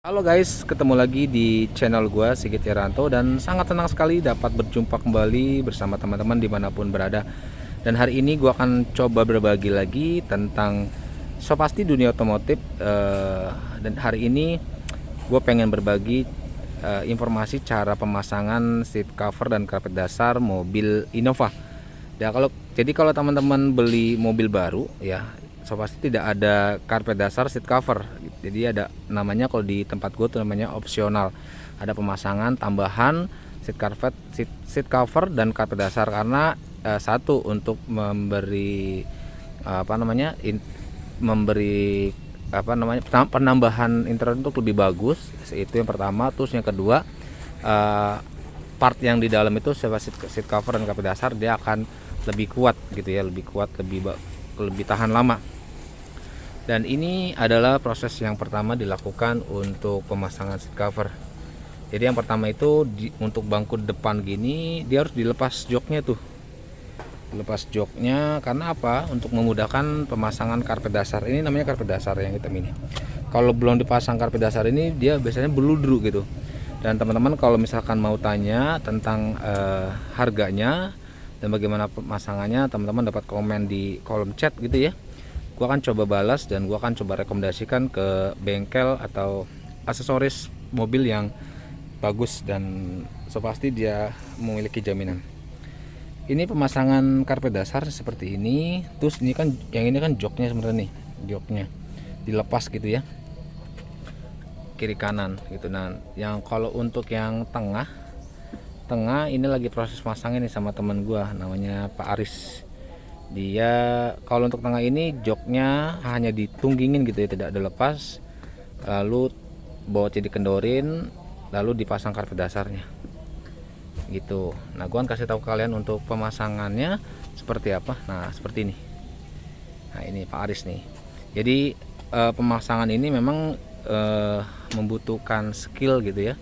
Halo guys, ketemu lagi di channel gua Sigit Heranto dan sangat senang sekali dapat berjumpa kembali bersama teman-teman dimanapun berada. Dan hari ini gua akan coba berbagi lagi tentang pasti dunia otomotif. Dan hari ini gue pengen berbagi informasi cara pemasangan seat cover dan karpet dasar mobil Innova. Ya kalau teman-teman beli mobil baru ya, pasti tidak ada karpet dasar seat cover. Jadi ada namanya, kalau di tempat gue tuh namanya opsional. Ada pemasangan tambahan seat cover dan karpet dasar karena satu, untuk memberi penambahan interior untuk lebih bagus. Itu yang pertama. Terus yang kedua, part yang di dalam itu seat cover dan karpet dasar dia akan lebih kuat gitu ya, lebih kuat, lebih tahan lama. Dan ini adalah proses yang pertama dilakukan untuk pemasangan seat cover. Jadi yang pertama itu untuk bangku depan gini, dia harus dilepas joknya tuh. Lepas joknya karena apa? Untuk memudahkan pemasangan karpet dasar. Ini namanya karpet dasar yang hitam ini. Kalau belum dipasang karpet dasar ini, dia biasanya beludru gitu. Dan teman-teman kalau misalkan mau tanya tentang harganya dan bagaimana pemasangannya, teman-teman dapat komen di kolom chat gitu ya. Gua akan coba balas dan gua akan coba rekomendasikan ke bengkel atau aksesoris mobil yang bagus dan pasti dia memiliki jaminan. Ini pemasangan karpet dasar seperti ini. Terus ini kan, yang ini kan joknya sebenarnya nih, joknya dilepas gitu ya, kiri kanan gitu. Nah, yang kalau untuk yang tengah ini lagi proses pasangnya nih sama teman gua namanya Pak Aris. Dia kalau untuk tengah ini joknya hanya ditunggingin gitu ya, tidak dilepas, lalu bawahnya dikendorin, lalu dipasang karpet dasarnya gitu. Nah, gua akan kasih tahu kalian untuk pemasangannya seperti apa. Nah, seperti ini. Nah, ini Pak Aris nih. Jadi pemasangan ini memang membutuhkan skill gitu ya,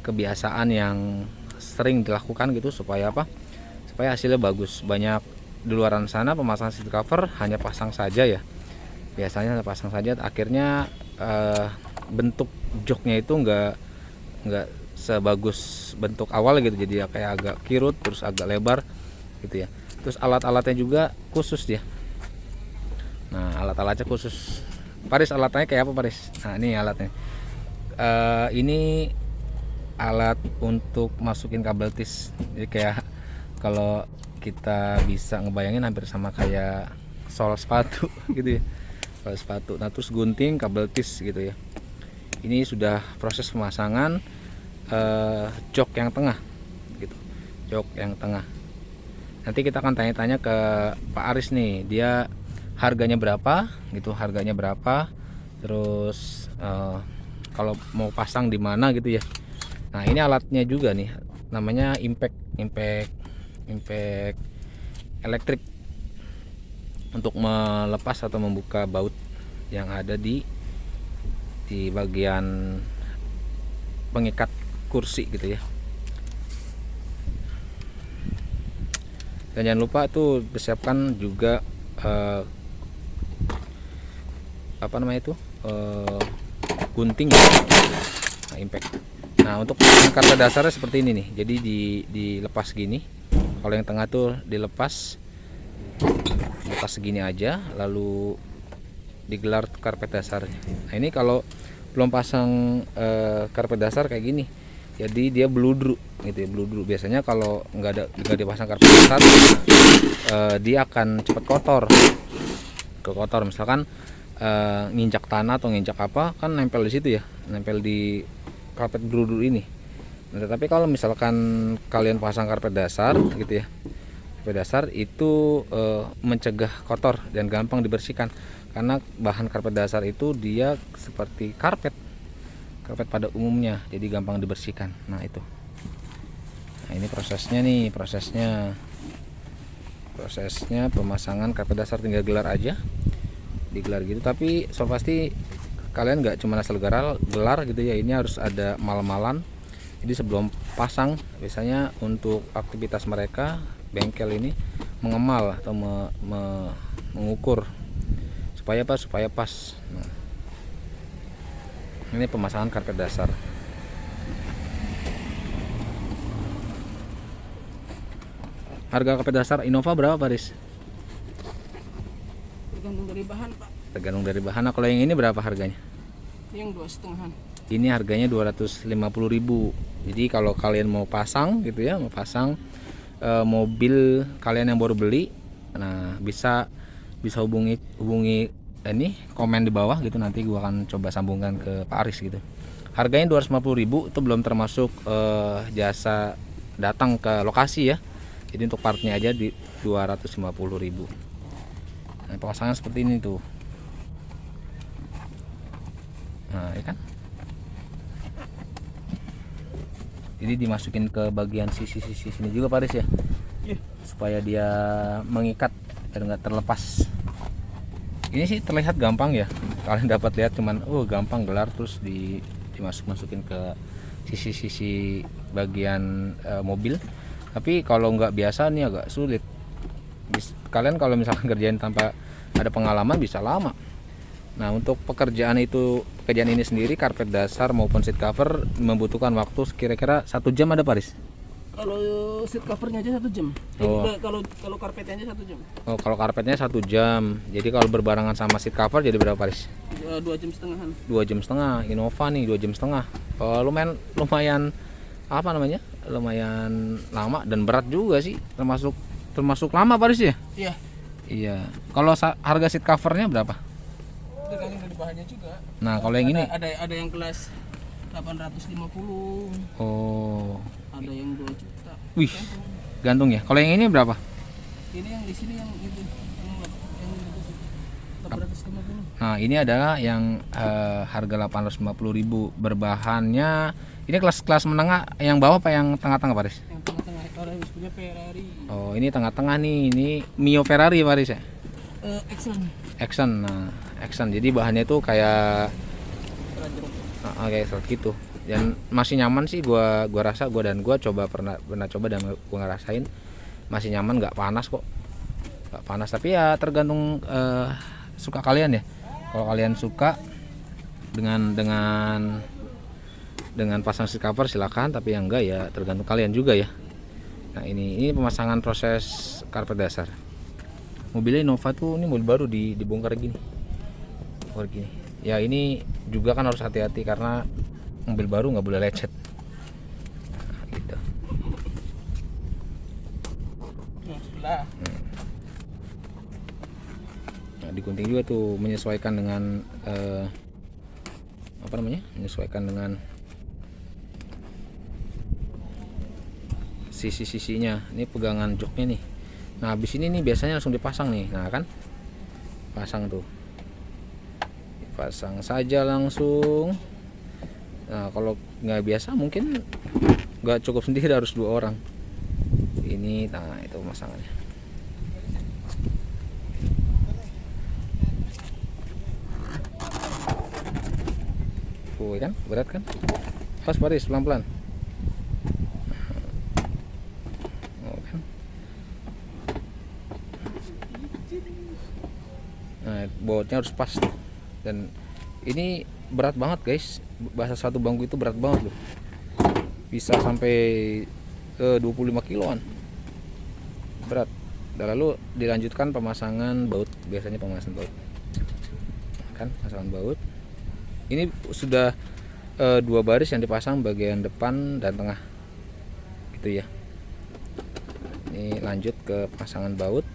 kebiasaan yang sering dilakukan gitu, supaya apa? Supaya hasilnya bagus. Banyak di luaran sana pemasangan seat cover hanya pasang saja ya, biasanya pasang saja, akhirnya bentuk joknya itu enggak sebagus bentuk awal gitu, jadi ya kayak agak kirut, terus agak lebar gitu ya. Terus alat-alatnya juga khusus dia. Nah, alat-alatnya khusus. Paris, alatnya kayak apa Paris? Nah, ini alatnya. Ini alat untuk masukin kabel tis. Jadi kayak kalau kita bisa ngebayangin hampir sama kayak sol sepatu gitu ya, sol sepatu. Nah, terus gunting, kabel tis gitu ya. Ini sudah proses pemasangan jok yang tengah gitu, jok yang tengah. Nanti kita akan tanya-tanya ke Pak Aris nih, dia harganya berapa gitu, harganya berapa, terus kalau mau pasang di mana gitu ya. Nah, ini alatnya juga nih, namanya impact elektrik, untuk melepas atau membuka baut yang ada di bagian pengikat kursi gitu ya. Dan jangan lupa tuh persiapkan juga gunting ya. Nah, impact. Nah, untuk karpet dasarnya seperti ini nih. Jadi dilepas gini. Kalau yang tengah tuh dilepas segini aja, lalu digelar karpet dasarnya. Nah, ini kalau belum pasang karpet dasar kayak gini, jadi dia beludru gitu ya, beludru. Biasanya kalau nggak dipasang karpet dasar, dia akan cepat kotor. Misalkan nginjak tanah atau nginjak apa, kan nempel di situ ya, nempel di karpet beludru ini. Nah, tapi kalau misalkan kalian pasang karpet dasar gitu ya, karpet dasar itu mencegah kotor dan gampang dibersihkan, karena bahan karpet dasar itu dia seperti karpet pada umumnya, jadi gampang dibersihkan. Nah, itu. Nah, ini prosesnya pemasangan karpet dasar, tinggal gelar aja, digelar gitu. Tapi pasti kalian nggak cuma asal gelar gitu ya, ini harus ada mal-malan. Jadi sebelum pasang, biasanya untuk aktivitas mereka, bengkel ini mengemal atau mengukur supaya pas. Nah, Ini pemasangan karpet dasar. Harga karpet dasar Innova berapa, Paris? Tergantung dari bahan, Pak. Tergantung dari bahan. Nah, kalau yang ini berapa harganya? Yang 2,5-an. Ini harganya 250.000. Jadi kalau kalian mau pasang gitu ya, mau pasang mobil kalian yang baru beli, nah bisa hubungi ini komen di bawah gitu, nanti gua akan coba sambungkan ke Pak Aris gitu. Harganya 250.000, itu belum termasuk jasa datang ke lokasi ya. Jadi untuk partnya aja di 250.000. Nah, pemasangan seperti ini tuh. Nah, ya kan? Jadi dimasukin ke bagian sisi-sisi sini juga, Paris ya. Iya. Supaya dia mengikat dan nggak terlepas. Ini sih terlihat gampang ya. Kalian dapat lihat cuman gampang gelar terus dimasukin ke sisi-sisi bagian mobil. Tapi kalau nggak biasa nih agak sulit. Kalian kalau misalkan kerjain tanpa ada pengalaman bisa lama. Nah, untuk pekerjaan ini sendiri, karpet dasar maupun seat cover membutuhkan waktu kira-kira 1 jam ada, Paris? Kalau seat covernya aja 1 jam. Kalau karpetnya aja 1 jam. Oh, kalau karpetnya 1 jam. Jadi kalau berbarengan sama seat cover jadi berapa, Paris? 2,5 jam. 2,5 jam. Innova nih 2,5 jam. Lumayan apa namanya? Lumayan lama dan berat juga sih. Termasuk lama, Paris ya? Iya. Iya. Kalau harga seat covernya berapa? Tergantung dari bahannya juga. Nah, kalau yang ini ada yang kelas 850. oh, Ada yang 2 juta. wih, gantung ya. Kalau yang ini berapa? Ini yang di sini yang itu yang 850. Nah, ini adalah yang harga 850.000, berbahannya ini kelas menengah, yang bawah apa yang tengah-tengah, Paris? Yang tengah-tengah kalau yang punya Ferrari. Oh, ini tengah-tengah nih. Ini Mio Ferrari, Paris ya? Action. Nah, Action. Jadi bahannya itu kayak kayak serat gitu. Dan masih nyaman sih, gua rasa gua pernah coba dan gua ngerasain masih nyaman, nggak panas kok. Nggak panas, tapi ya tergantung suka kalian ya. Kalau kalian suka dengan pasang seat cover silakan, tapi yang enggak ya tergantung kalian juga ya. Nah, ini pemasangan proses karpet dasar. Mobilnya Innova tuh, ini mobil baru dibongkar gini. Ya ini juga kan harus hati-hati karena mobil baru nggak boleh lecet. Nah, gitu. Nah, digunting juga tuh menyesuaikan dengan menyesuaikan dengan sisi-sisinya. Ini pegangan joknya nih. Nah, habis ini nih biasanya langsung dipasang nih. Nah, kan pasang tuh, dipasang saja langsung. Nah, kalau nggak biasa mungkin nggak cukup sendiri, harus 2 orang. Ini, nah itu pemasangannya. Kan berat kan? Pas, Paris, pelan-pelan. Nah, bautnya harus pas. Dan ini berat banget, guys. Bahasa satu bangku itu berat banget loh. Bisa sampai 25 kiloan. Berat. Dan lalu dilanjutkan pemasangan baut. Biasanya pemasangan baut. Kan, pemasangan baut. Ini sudah 2 baris yang dipasang bagian depan dan tengah. Gitu ya. Ini lanjut ke pemasangan baut.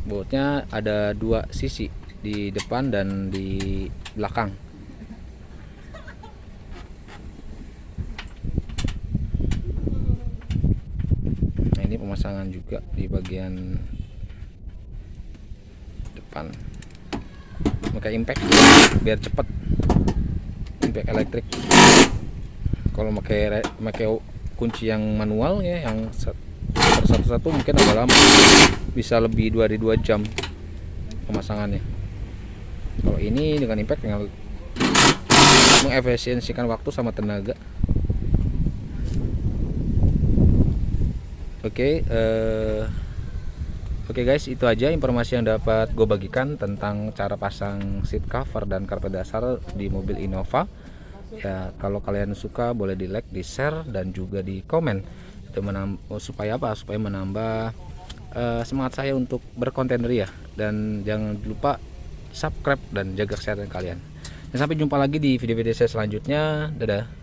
Bautnya ada 2 sisi, di depan dan di belakang. Nah, ini pemasangan juga di bagian depan. Pakai impact biar cepat. Impact elektrik. Kalau pakai kunci yang manual ya, yang satu-satu mungkin agak lama, bisa lebih dari 2 jam pemasangannya. Kalau ini dengan impact yang mengefisiensikan waktu sama tenaga. Oke, Oke guys, itu aja informasi yang dapat gue bagikan tentang cara pasang seat cover dan karpet dasar di mobil Innova. Ya, kalau kalian suka boleh di like, di share, dan juga di komen. Itu supaya apa? Supaya menambah semangat saya untuk berkonten ria. Dan jangan lupa subscribe dan jaga kesehatan kalian. Dan sampai jumpa lagi di video-video saya selanjutnya. Dadah.